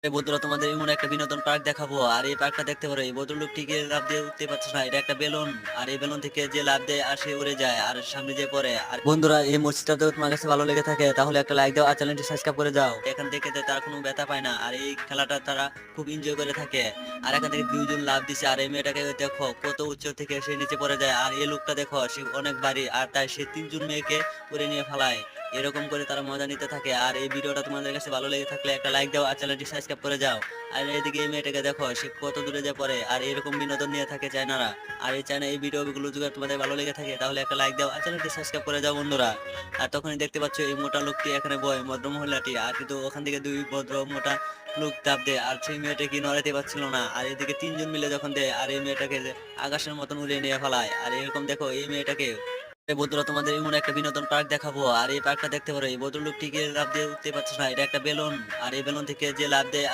বন্ধুরা তোমাদের এমন একটা বিনোদন পার্ক দেখাবো। আর এই পার্কটা দেখতে পারো, এই ভদ্রলোকটিকে লাফ দিয়ে উঠতে পারছে না, এটা একটা বেলুন। আর এই বেলুন থেকে যে লাফ দেয় আর সে উড়ে যায় আর সামনে যে পড়ে। আর বন্ধুরা, এই মসজিদটা যদি তোমার কাছে ভালো লেগে থাকে তাহলে একটা লাইক দাও আর চ্যানেলটি সাবস্ক্রাইব করে যাও। এখান থেকে তারা কোনো ব্যথা পায় না, আর এই খেলাটা তারা খুব এনজয় করে থাকে। আর এখান থেকে দুইজন লাফ দিছে, আর এই মেয়েটাকে দেখো কত উচ্চ থেকে সে নিচে পড়ে যায়। আর এই লোকটা দেখো সে অনেক ভারী, আর তাই সে তিনজন মেয়েকে করে নিয়ে ফেলায়। এরকম করে তারা মজা নিতে থাকে। আর এই ভিডিওটা তোমাদের কাছে ভালো লেগে থাকলে একটা লাইক দাও আর চ্যানেলটি সাবস্ক্রাইব করে যাও। আর এদিকে এই মেয়েটাকে দেখো সে কত দূরে যা পড়ে। আর এরকম বিনোদন নিয়ে থাকে চায়নারা। আর এই চায়না এই ভিডিওগুলো যদি তোমাদের ভালো লেগে থাকে তাহলে একটা লাইক দাও আর চ্যানেলটি সাবস্ক্রাইব করে যাও বন্ধুরা। আর তখনই দেখতে পাচ্ছ এই মোটা লোকটি এখানে বয়, ভদ্র মহিলাটি। আর কিন্তু ওখান থেকে দুই ভদ্র মোটা লোক চাপ দেয়, আর সেই মেয়েটা কি নড়াতে পারছিল না। আর এদিকে তিনজন মিলে যখন দেয় আর এই মেয়েটাকে আকাশের মতন উড়িয়ে নিয়ে ফেলায়। আর এরকম দেখো এই মেয়েটাকে। বন্ধুরা তোমাদের এমন একটা বিনোদন পার্ক দেখাবো। আর এই পার্কটা দেখতে পারো, এই ভদ্রলোকটিকে লাফ দিয়ে উঠতে পারছে না, এটা একটা বেলুন। আর এই বেলুন থেকে যে লাফ দেয়